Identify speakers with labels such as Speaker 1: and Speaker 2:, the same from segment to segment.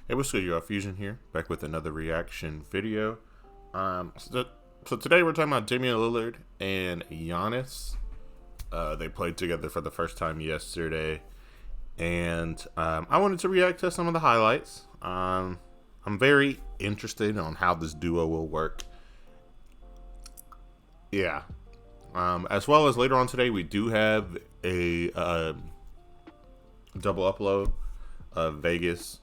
Speaker 1: Hey, what's good, y'all? Fuzion here, back with another reaction video. So today we're talking about Damian Lillard and Giannis. They played together for the first time yesterday, and I wanted to react to some of the highlights. I'm very interested on how this duo will work. Yeah. As well as later on today, we do have a double upload of Vegas.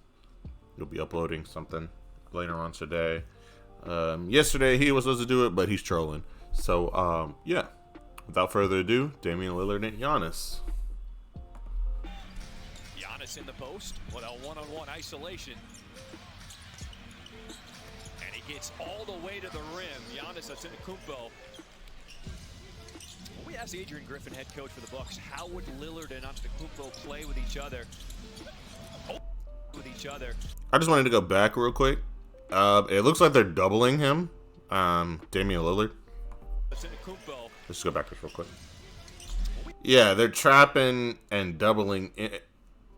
Speaker 1: You'll be uploading something later on today. Yesterday he was supposed to do it, but he's trolling. So yeah, without further ado, Damian Lillard and Giannis.
Speaker 2: Giannis in the post, what a one-on-one isolation. And he gets all the way to the rim. Giannis Antetokounmpo. When we asked Adrian Griffin, head coach for the Bucks, how would Lillard and Antetokounmpo play with each other?
Speaker 1: I just wanted to go back real quick. It looks like they're doubling him, Damian Lillard. Let's go back just real quick. Yeah, they're trapping and doubling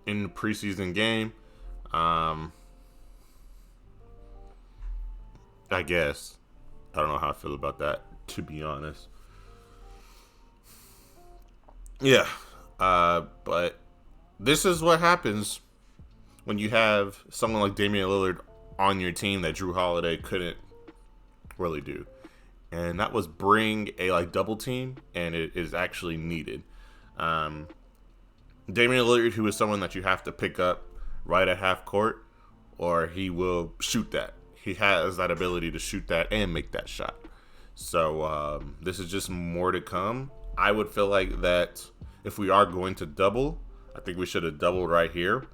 Speaker 1: in the preseason game. I guess. I don't know how I feel about that, to be honest. Yeah, but this is what happens when you have someone like Damian Lillard on your team that Drew Holiday couldn't really do. And that was bring a double team, and it is actually needed. Damian Lillard, who is someone that you have to pick up right at half court, or he will shoot that. He has that ability to shoot that and make that shot. So this is just more to come. I would feel like that if we are going to double, I think we should have doubled right here.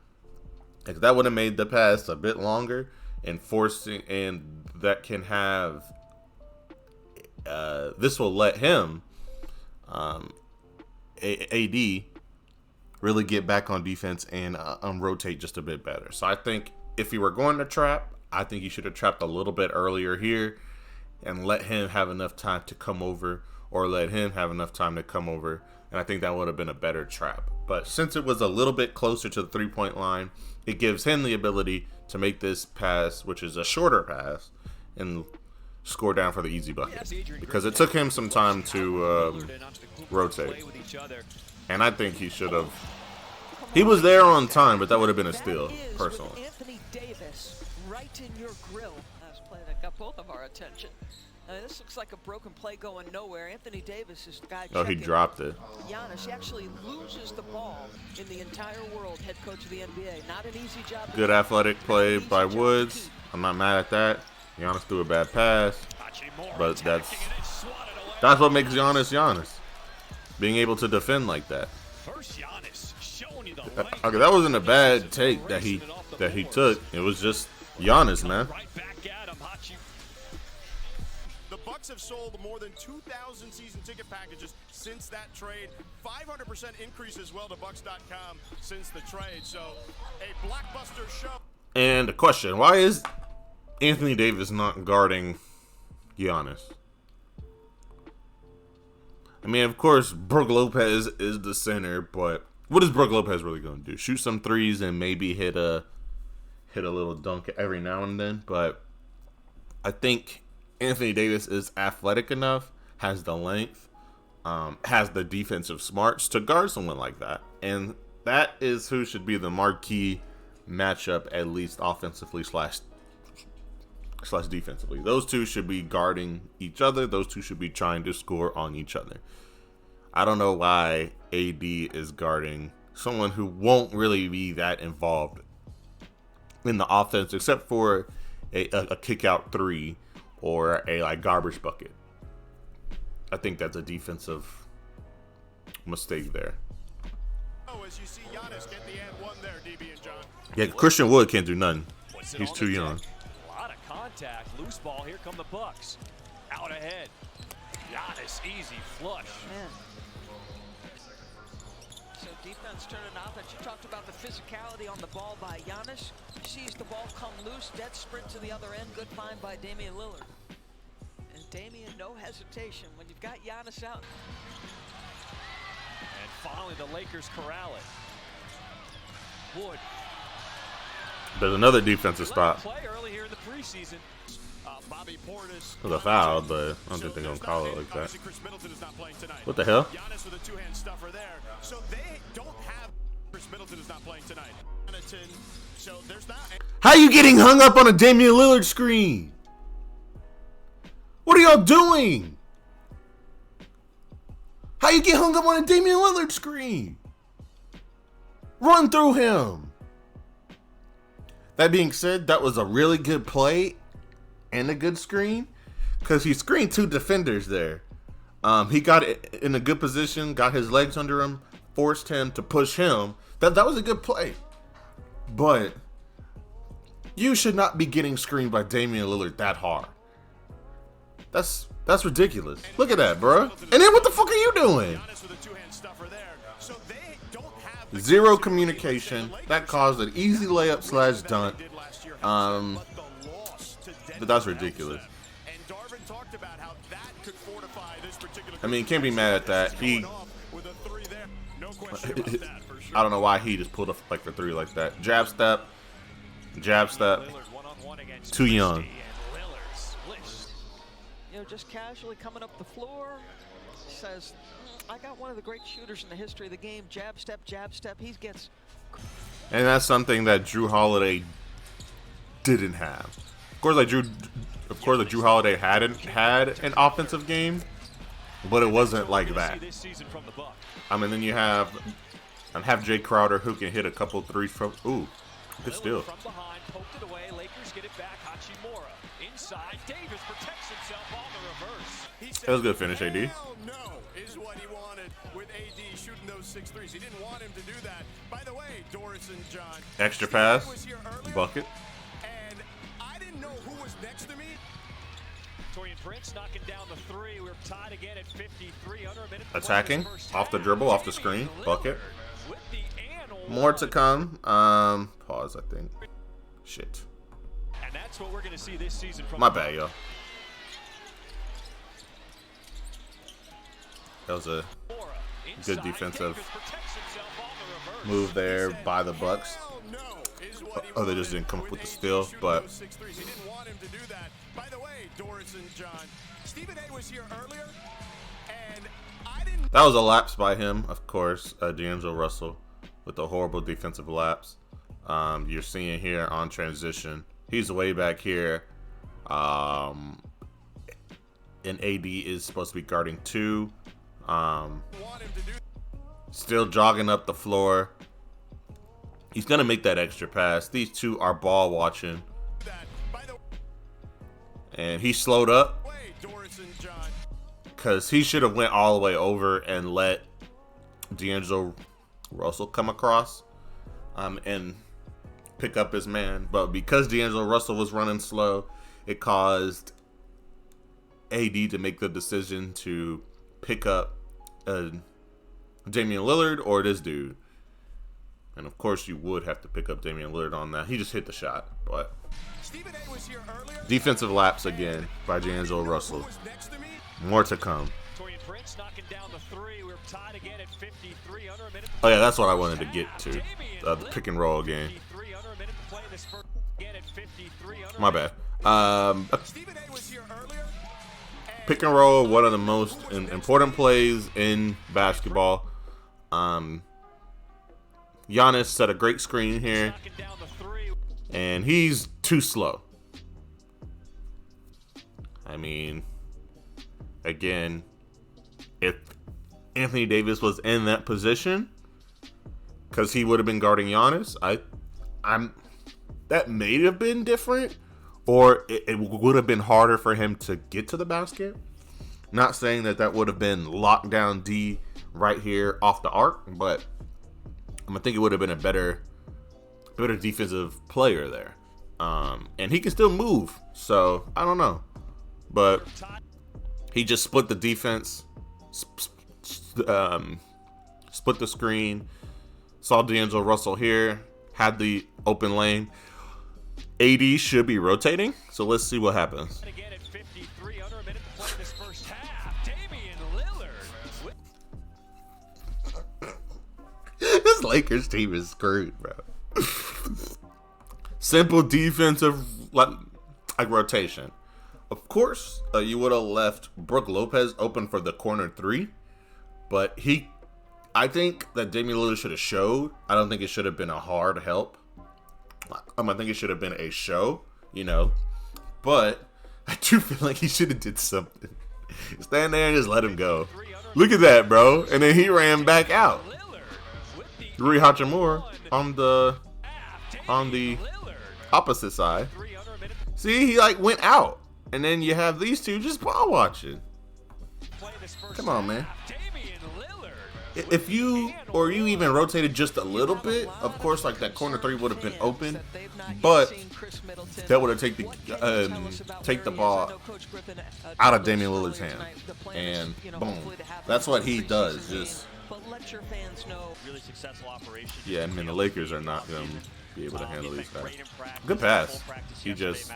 Speaker 1: Like that would have made the pass a bit longer and forcing, and that can have this will let him AD really get back on defense and rotate just a bit better. So I think if you were going to trap, I think you should have trapped a little bit earlier here and let him have enough time to come over, or let him have enough time to come over, and I think that would have been a better trap. But since it was a little bit closer to the three-point line, it gives him the ability to make this pass, which is a shorter pass, and score down for the easy bucket. Because it took him some time to rotate. And I think he should have. He was there on time, but that would have been a steal, personally.
Speaker 3: Anthony Davis, right in your grill. That's a play that got both of our attention. This looks like a broken play going nowhere. Anthony Davis is the guy.
Speaker 1: Oh, he dropped it.
Speaker 3: Giannis, he actually loses the ball in the entire world. Head coach of the NBA. Not an easy job.
Speaker 1: Good athletic play by Woods. I'm not mad at that. Giannis threw a bad pass, but that's what makes Giannis Giannis. Being able to defend like that. Okay, that wasn't a bad take that he took. It was just Giannis, man.
Speaker 4: Bucks have sold more than 2,000 season ticket packages since that trade. 500% increase as well to Bucks.com since the trade. So a blockbuster show.
Speaker 1: And a question: why is Anthony Davis not guarding Giannis? I mean, of course, Brook Lopez is the center, but what is Brook Lopez really going to do? Shoot some threes and maybe hit a little dunk every now and then. But I think Anthony Davis is athletic enough, has the length, has the defensive smarts to guard someone like that. And that is who should be the marquee matchup, at least offensively slash defensively. Those two should be guarding each other. Those two should be trying to score on each other. I don't know why AD is guarding someone who won't really be that involved in the offense, except for a kick out three or a garbage bucket. I think that's a defensive mistake there.
Speaker 4: Oh, as you see Giannis get the and one there, DB and John.
Speaker 1: Yeah, Christian Wood can't do nothing. He's too young.
Speaker 2: A lot of contact, loose ball. Here come the Bucks. Out ahead. Giannis, easy flush.
Speaker 3: Man. So defense turning offense. You talked about the physicality on the ball by Giannis. He sees the ball come loose, dead sprint to the other end. Good find by Damian Lillard. And Damian, no hesitation when you've got Giannis out.
Speaker 2: And finally, the Lakers corral it. Wood.
Speaker 1: There's another defensive stop.
Speaker 2: Play early here in the preseason.
Speaker 4: Bobby Portis.
Speaker 1: It was a foul, but I don't think they're going to call it like that. What the hell?
Speaker 4: Giannis with a two-hand stuffer there. So they don't have Chris Middleton is not playing tonight. So there's not.
Speaker 1: How you getting hung up on a Damian Lillard screen? What are y'all doing? How you get hung up on a Damian Lillard screen? Run through him. That being said, that was a really good play and a good screen because he screened two defenders there. He got it in a good position, got his legs under him, forced him to push him. That was a good play. But you should not be getting screened by Damian Lillard that hard. That's ridiculous. Look at that, bro. And then what the fuck are you doing? Zero communication. That caused an easy layup / dunk. But that's ridiculous. I mean, can't be mad at that. I don't know why he just pulled up like for three like that. Jab step. Too young.
Speaker 3: You know, just casually coming up the floor, says, I got one of the great shooters in the history of the game. Jab step. He gets.
Speaker 1: And that's something that Drew Holiday didn't have. Of course, Drew Holiday had an offensive game, but it wasn't like that. I mean, then you have Jay Crowder who can hit a couple threes from. Ooh, good steal.
Speaker 2: From behind, poked it away. Lakers get it back. Hachimura inside. Davis protects himself on the reverse.
Speaker 1: That was a good finish, AD.
Speaker 4: No, is what he wanted with AD shooting those 6 threes. He didn't want him to do that. By the way, Doris and John.
Speaker 1: Extra pass, bucket.
Speaker 4: And I didn't know who was next to me.
Speaker 2: Torian Prince knocking down the three. We're tied again at 53. Under a minute.
Speaker 1: Attacking, off the dribble, off the screen, bucket. More to come. Pause, I think. Shit.
Speaker 2: And that's what we're going to see this season from
Speaker 1: my bad, yo. That was a good defensive move there by the Bucks. Oh, they just didn't come up with the steal, but
Speaker 4: by the way, Doris and John, Stephen A was here earlier, and I didn't.
Speaker 1: That was a lapse by him, of course. D'Angelo Russell with a horrible defensive lapse. You're seeing here on transition. He's way back here. And AD is supposed to be guarding 2. Still jogging up the floor. He's going to make that extra pass. These two are ball watching. And he slowed up because he should have went all the way over and let D'Angelo Russell come across and pick up his man. But because D'Angelo Russell was running slow, it caused AD to make the decision to pick up Damian Lillard or this dude. And of course you would have to pick up Damian Lillard on that. He just hit the shot, but defensive lapse again by D'Angelo Russell. More to come. Oh yeah, that's what I wanted to get to. The pick and roll game. My bad. Pick and roll, one of the most important plays in basketball. Giannis set a great screen here, and he's too slow. I mean, again, if Anthony Davis was in that position, because he would have been guarding Giannis, that may have been different, or it would have been harder for him to get to the basket. Not saying that would have been lockdown D right here off the arc, but I think it would have been a better defensive player there. And he can still move, so I don't know. But he just split the defense, split the screen, saw D'Angelo Russell here, had the open lane. AD should be rotating, so let's see what happens.
Speaker 2: Again at 53, under a minute to play this first half. Damian Lillard.
Speaker 1: This Lakers team is screwed, bro. simple defensive like rotation. Of course, you would have left Brook Lopez open for the corner three, but I think that Damian Lillard should have showed. I don't think it should have been a hard help. I think it should have been a show, but I do feel like he should have did something. Stand there and just let him go. Look at that, bro. And then he ran back out. Rui Hachimura on the opposite side. See, he like went out. And then you have these two just ball watching. Come on, man. If you even rotated just a little bit, of course, like that corner three would have been open, but that would have take the ball out of Damian Lillard's hand, and boom, that's what he does. Just yeah, I mean the Lakers are not gonna be able to handle these guys. Good pass. He just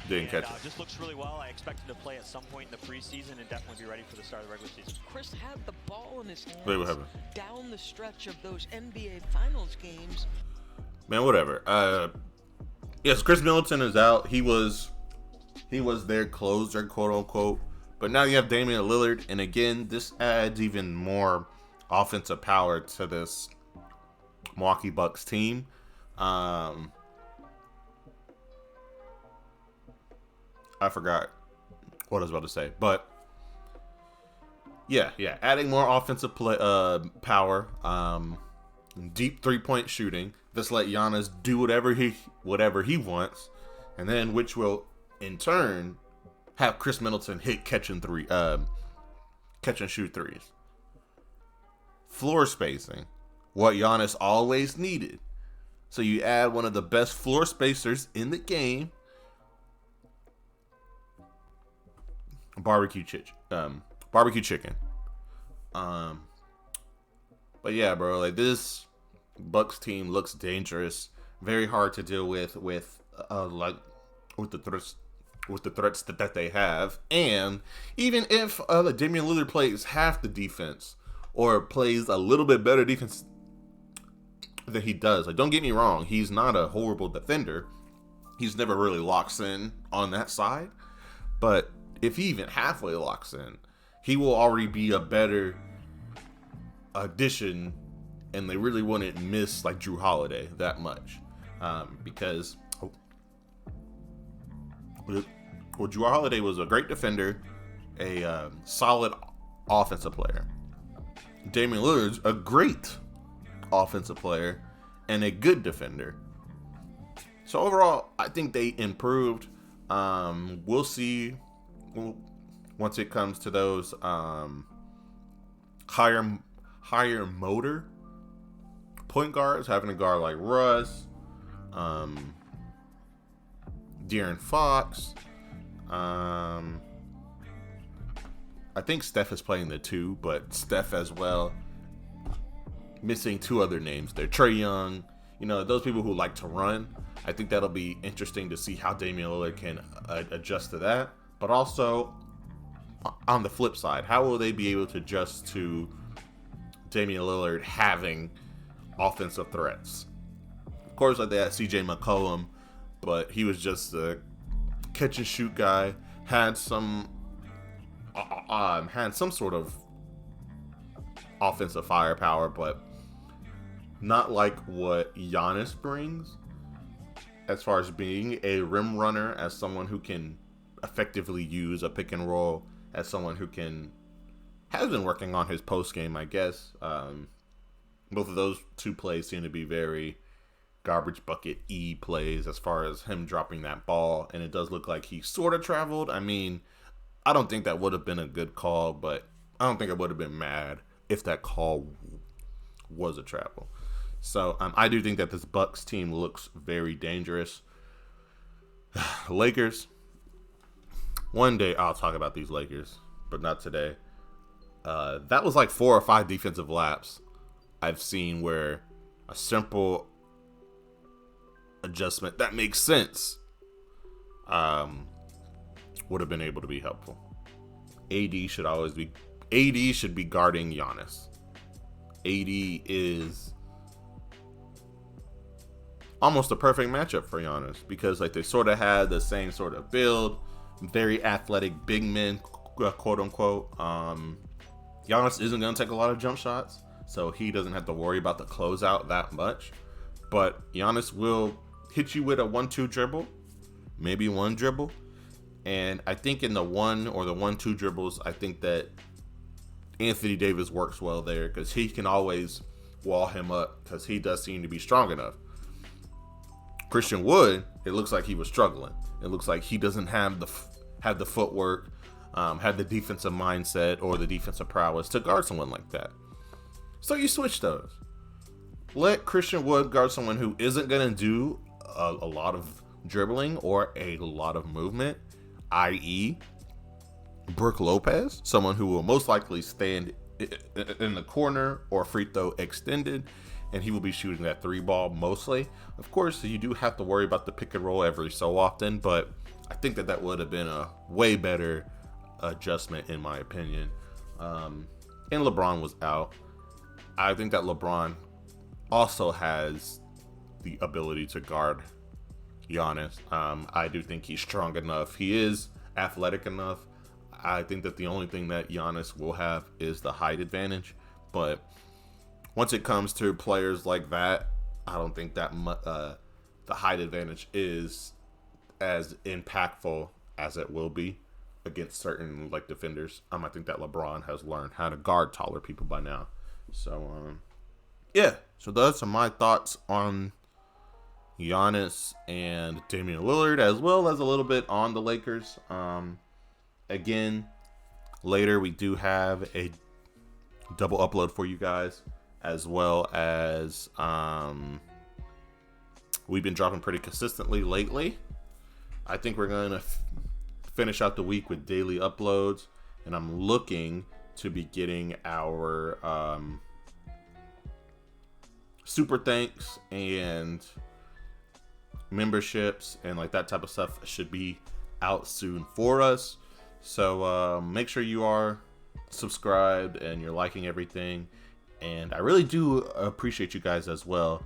Speaker 1: didn't catch it.
Speaker 2: Just looks really well. I expect him to play at some point in the preseason and definitely be ready for the start of the regular season.
Speaker 3: Chris had the ball in his hands
Speaker 1: Wait, what happened?
Speaker 3: down the stretch of those NBA Finals games.
Speaker 1: Man, whatever. Yes, Chris Middleton is out. He was their closer, quote unquote. But now you have Damian Lillard, and again, this adds even more offensive power to this Milwaukee Bucks team. I forgot what I was about to say, but yeah, adding more offensive power, deep 3-point shooting. Just let Giannis do whatever he wants, and then which will in turn have Chris Middleton catch and shoot threes. Floor spacing, what Giannis always needed. So you add one of the best floor spacers in the game. Barbecue chicken. But yeah, bro, like this Bucks team looks dangerous, very hard to deal with the threats that they have. And even if Damian Lillard plays half the defense or plays a little bit better defense than he does, like don't get me wrong, he's not a horrible defender. He's never really locks in on that side, but if he even halfway locks in, he will already be a better addition, and they really wouldn't miss like Drew Holiday that much, because Drew Holiday was a great defender, a solid offensive player. Damian Lillard's a great offensive player and a good defender. So overall, I think they improved. We'll see. Once it comes to those higher motor point guards, having a guard like Russ, De'Aaron Fox, I think Steph is playing the 2, but Steph as well. Missing 2 other names there, Trae Young. Those people who like to run. I think that'll be interesting to see how Damian Lillard can adjust to that. But also, on the flip side, how will they be able to adjust to Damian Lillard having offensive threats? Of course, like they had CJ McCollum, but he was just a catch and shoot guy. Had some sort of offensive firepower, but not like what Giannis brings, as far as being a rim runner, as someone who can effectively use a pick and roll, as someone who has been working on his post game, I guess. Both of those 2 plays seem to be very garbage bucket plays as far as him dropping that ball, and it does look like he sort of traveled. I mean, I don't think that would have been a good call, but I don't think I would have been mad if that call was a travel. So I do think that this Bucks team looks very dangerous. Lakers. One day I'll talk about these Lakers, but not today. That was like 4 or 5 defensive laps I've seen where a simple adjustment that makes sense would have been able to be helpful. AD should be guarding Giannis. AD is almost a perfect matchup for Giannis because like they sort of had the same sort of build, very athletic big men, quote unquote. Giannis isn't going to take a lot of jump shots, so he doesn't have to worry about the closeout that much. But Giannis will hit you with a 1-2 dribble, maybe one dribble. And I think in the 1 or the 1-2 dribbles, I think that Anthony Davis works well there because he can always wall him up because he does seem to be strong enough. Christian Wood, it looks like he was struggling. It looks like he doesn't have the footwork, have the defensive mindset or the defensive prowess to guard someone like that. So you switch those. Let Christian Wood guard someone who isn't going to do a lot of dribbling or a lot of movement, i.e. Brook Lopez, someone who will most likely stand in the corner or free throw extended, and he will be shooting that 3 ball mostly. Of course, you do have to worry about the pick and roll every so often, but I think that would have been a way better adjustment in my opinion. And LeBron was out. I think that LeBron also has the ability to guard Giannis. I do think he's strong enough. He is athletic enough. I think that the only thing that Giannis will have is the height advantage. But once it comes to players like that, I don't think that the height advantage is as impactful as it will be against certain like defenders. I think that LeBron has learned how to guard taller people by now. So, yeah. So those are my thoughts on Giannis and Damian Lillard, as well as a little bit on the Lakers. Again, later we do have a double upload for you guys, as well as we've been dropping pretty consistently lately. I think we're going to finish out the week with daily uploads, and I'm looking to be getting our super thanks and memberships and like that type of stuff should be out soon for us. So make sure you are subscribed and you're liking everything, and I really do appreciate you guys as well.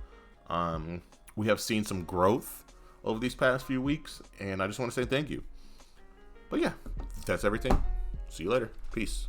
Speaker 1: We have seen some growth over these past few weeks, and I just want to say thank you. But yeah, that's everything. See you later. Peace.